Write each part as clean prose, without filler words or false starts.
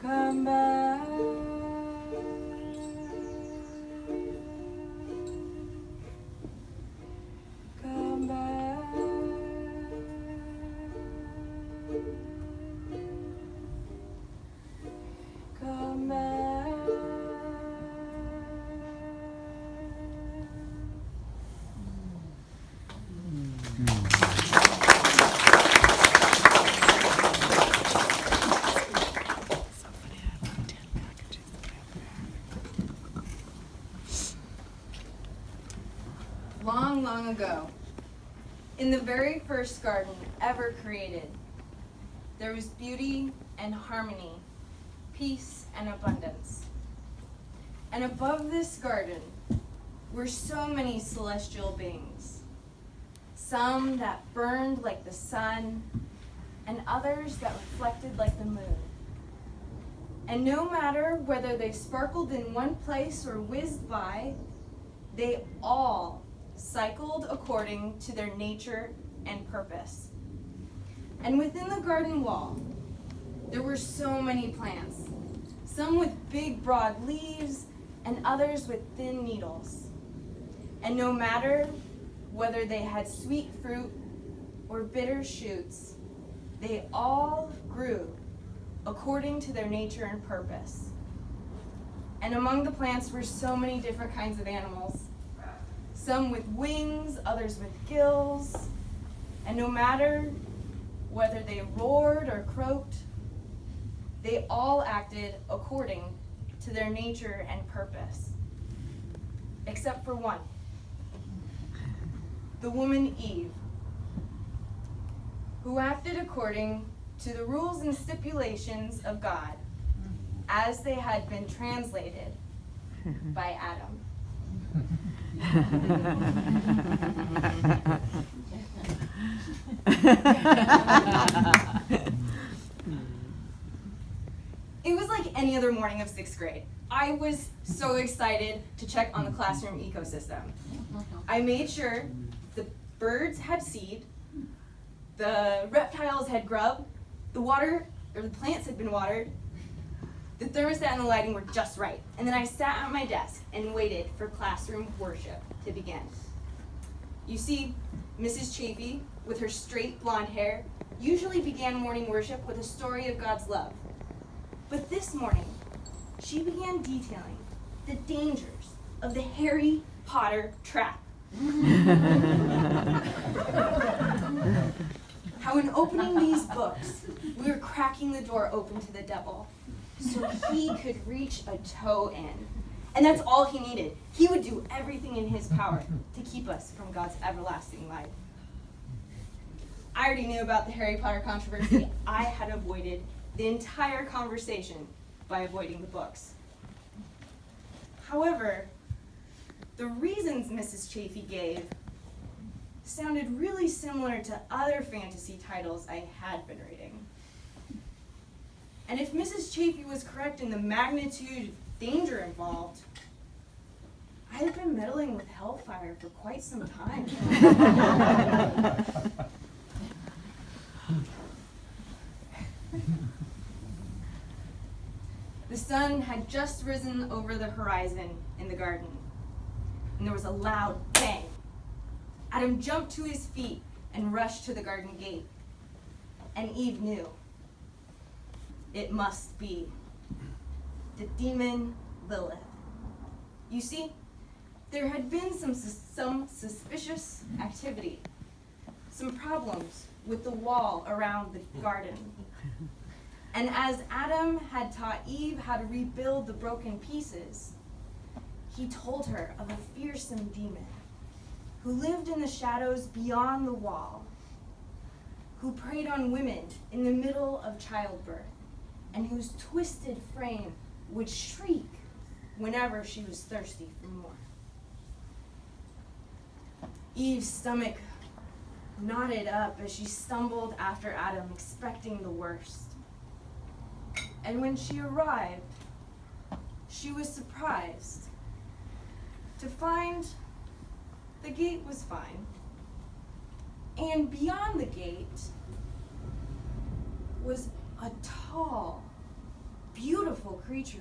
come back. Come back. Come back. Long, long ago, in the very first garden ever created, there was beauty and harmony, peace and abundance. And above this garden were so many celestial beings, some that burned like the sun, and others that reflected like the moon. And no matter whether they sparkled in one place or whizzed by, they all cycled according to their nature and purpose. And within the garden wall, there were so many plants, some with big broad leaves and others with thin needles. And no matter whether they had sweet fruit or bitter shoots, they all grew according to their nature and purpose. And among the plants were so many different kinds of animals, some with wings, others with gills, and no matter whether they roared or croaked, they all acted according to their nature and purpose, except for one, the woman Eve, who acted according to the rules and stipulations of God as they had been translated by Adam. It was like any other morning of 6th grade. I was so excited to check on the classroom ecosystem. I made sure the birds had seed, the reptiles had grub, the plants had been watered, the thermostat and the lighting were just right. And then I sat at my desk and waited for classroom worship to begin. You see, Mrs. Chafee, with her straight blonde hair, usually began morning worship with a story of God's love. But this morning, she began detailing the dangers of the Harry Potter trap. How in opening these books, we were cracking the door open to the devil so he could reach a toe in. And that's all he needed. He would do everything in his power to keep us from God's everlasting life. I already knew about the Harry Potter controversy. I had avoided the entire conversation by avoiding the books. However, the reasons Mrs. Chafee gave sounded really similar to other fantasy titles I had been reading. And if Mrs. Chafee was correct in the magnitude of danger involved, I had been meddling with hellfire for quite some time. The sun had just risen over the horizon in the garden, and there was a loud bang. Adam jumped to his feet and rushed to the garden gate. And Eve knew. It must be the demon Lilith. You see, there had been some suspicious activity, some problems with the wall around the garden. And as Adam had taught Eve how to rebuild the broken pieces, he told her of a fearsome demon who lived in the shadows beyond the wall, who preyed on women in the middle of childbirth, and whose twisted frame would shriek whenever she was thirsty for more. Eve's stomach knotted up as she stumbled after Adam, expecting the worst. And when she arrived, she was surprised to find the gate was fine. And beyond the gate was a tall, beautiful beautiful creature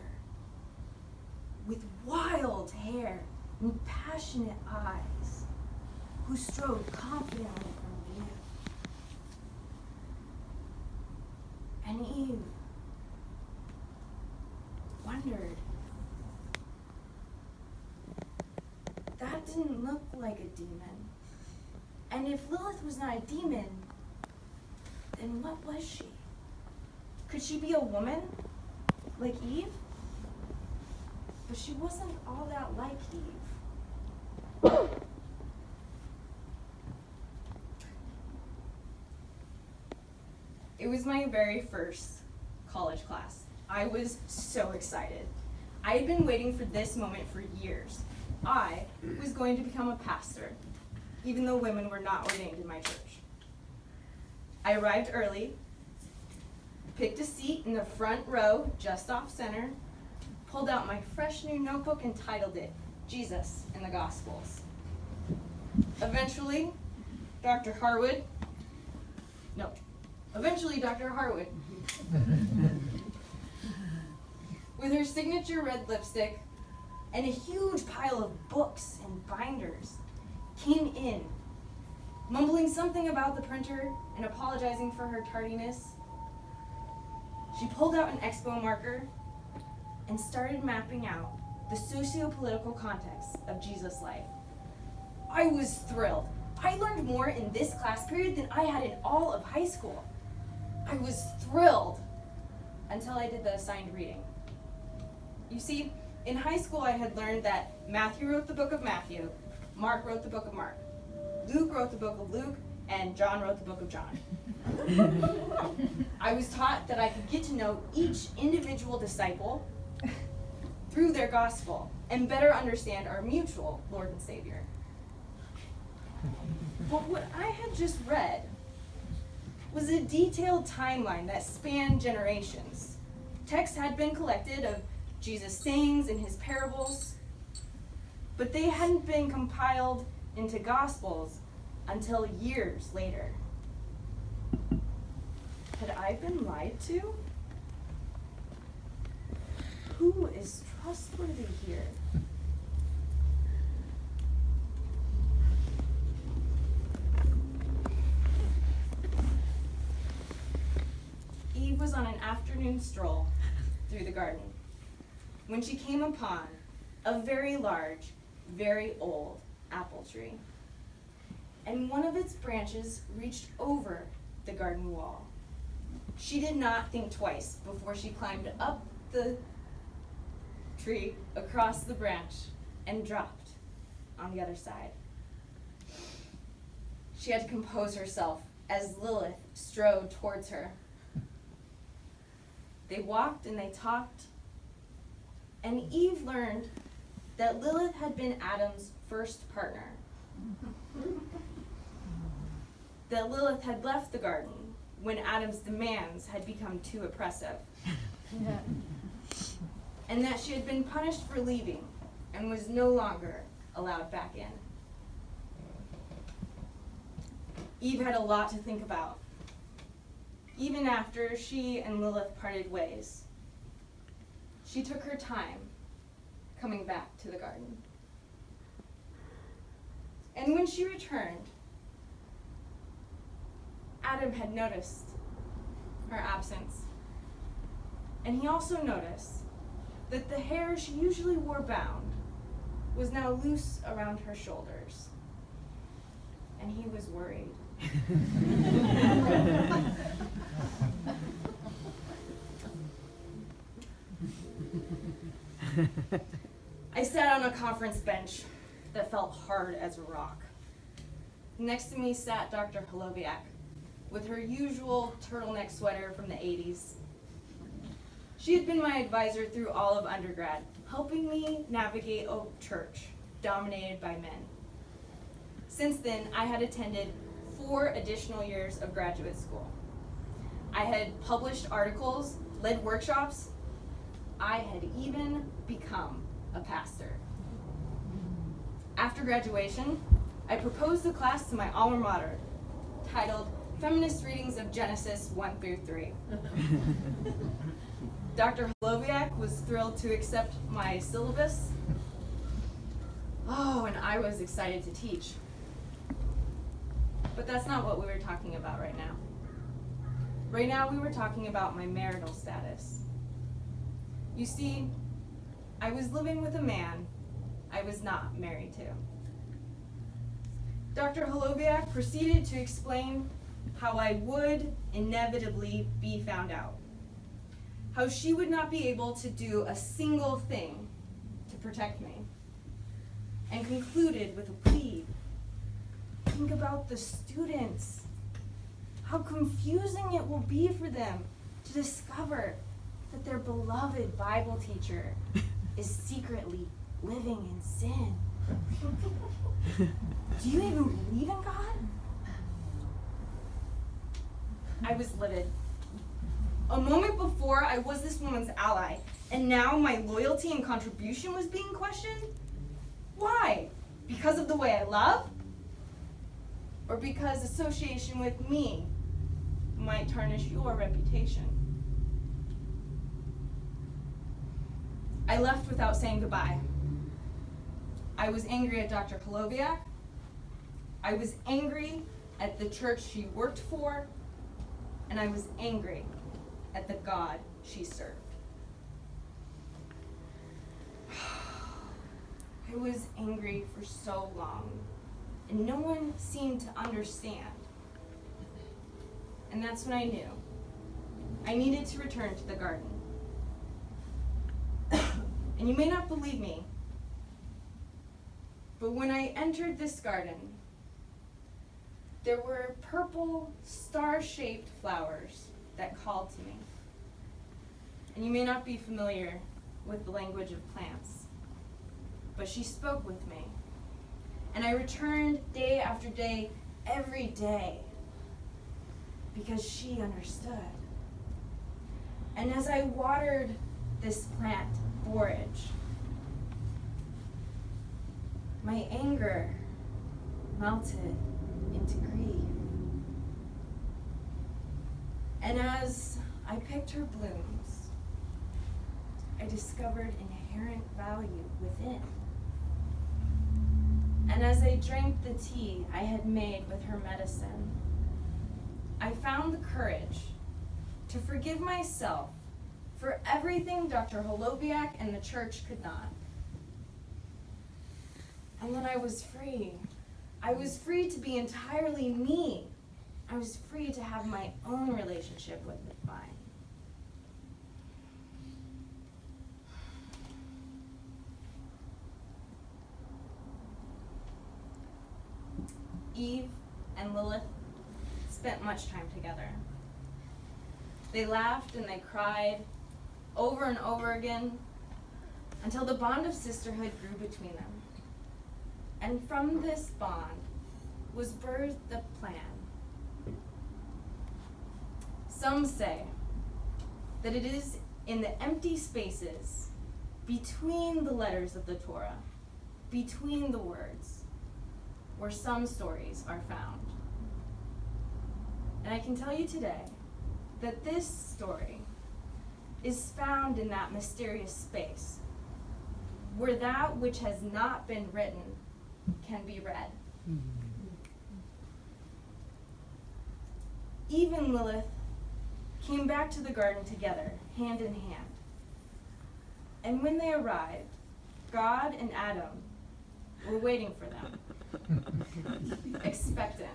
with wild hair and passionate eyes who strode confidently from view. And Eve wondered, that didn't look like a demon. And if Lilith was not a demon, then what was she? Could she be a woman, like Eve? But she wasn't all that like Eve. It was my very first college class. I was so excited. I had been waiting for this moment for years. I was going to become a pastor, even though women were not ordained in my church. I arrived early, picked a seat in the front row, just off center, pulled out my fresh new notebook and titled it, Jesus in the Gospels. Eventually, Dr. Harwood, with her signature red lipstick and a huge pile of books and binders, came in, mumbling something about the printer and apologizing for her tardiness. She pulled out an expo marker and started mapping out the socio-political context of Jesus' life. I was thrilled. I learned more in this class period than I had in all of high school. I was thrilled until I did the assigned reading. You see, in high school I had learned that Matthew wrote the book of Matthew, Mark wrote the book of Mark, Luke wrote the book of Luke, and John wrote the book of John. I was taught that I could get to know each individual disciple through their gospel and better understand our mutual Lord and Savior. But what I had just read was a detailed timeline that spanned generations. Texts had been collected of Jesus' sayings and his parables, but they hadn't been compiled into gospels until years later. Had I been lied to? Who is trustworthy here? Eve was on an afternoon stroll through the garden when she came upon a very large, very old apple tree. And one of its branches reached over the garden wall. She did not think twice before she climbed up the tree, across the branch, and dropped on the other side. She had to compose herself as Lilith strode towards her. They walked and they talked, and Eve learned that Lilith had been Adam's first partner. That Lilith had left the garden when Adam's demands had become too oppressive. And that she had been punished for leaving and was no longer allowed back in. Eve had a lot to think about, even after she and Lilith parted ways. She took her time coming back to the garden. And when she returned, Adam had noticed her absence. And he also noticed that the hair she usually wore bound was now loose around her shoulders. And he was worried. I sat on a conference bench that felt hard as a rock. Next to me sat Dr. Holoviak with her usual turtleneck sweater from the 80s. She had been my advisor through all of undergrad, helping me navigate a church dominated by men. Since then, I had attended 4 additional years of graduate school. I had published articles, led workshops. I had even become a pastor. After graduation, I proposed a class to my alma mater titled Feminist Readings of Genesis 1 through 3. Dr. Holoviak was thrilled to accept my syllabus. Oh, and I was excited to teach. But that's not what we were talking about right now. Right now we were talking about my marital status. You see, I was living with a man I was not married to. Dr. Holoviak proceeded to explain how I would inevitably be found out. How she would not be able to do a single thing to protect me. And concluded with a plea. Think about the students. How confusing it will be for them to discover that their beloved Bible teacher is secretly living in sin. Do you even believe in God? I was livid. A moment before, I was this woman's ally, and now my loyalty and contribution was being questioned? Why? Because of the way I love? Or because association with me might tarnish your reputation? I left without saying goodbye. I was angry at Dr. Holoviak. I was angry at the church she worked for, and I was angry at the God she served. I was angry for so long, and no one seemed to understand. And that's when I knew I needed to return to the garden. And you may not believe me, but when I entered this garden, there were purple, star-shaped flowers that called to me. And you may not be familiar with the language of plants, but she spoke with me. And I returned day after day, every day, because she understood. And as I watered this plant forage, my anger melted into grief. And as I picked her blooms, I discovered inherent value within. And as I drank the tea I had made with her medicine, I found the courage to forgive myself for everything Dr. Holoviak and the church could not. And then I was free. I was free to be entirely me. I was free to have my own relationship with the divine. Eve and Lilith spent much time together. They laughed and they cried over and over again until the bond of sisterhood grew between them. And from this bond was birthed the plan. Some say that it is in the empty spaces between the letters of the Torah, between the words, where some stories are found. And I can tell you today that this story is found in that mysterious space where that which has not been written can be read. Eve and Lilith came back to the garden together, hand in hand. And when they arrived, God and Adam were waiting for them, expectant.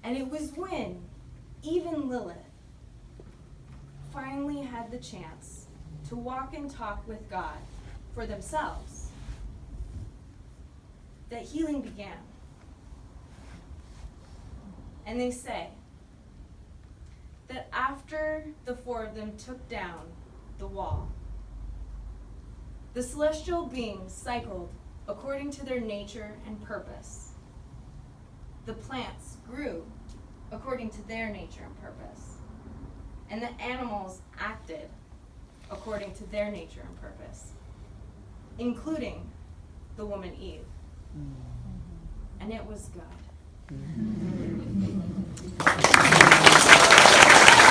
And it was when Eve and Lilith finally had the chance to walk and talk with God for themselves that healing began. And they say that after the four of them took down the wall, the celestial beings cycled according to their nature and purpose. The plants grew according to their nature and purpose. And the animals acted according to their nature and purpose, including the woman Eve. And it was good.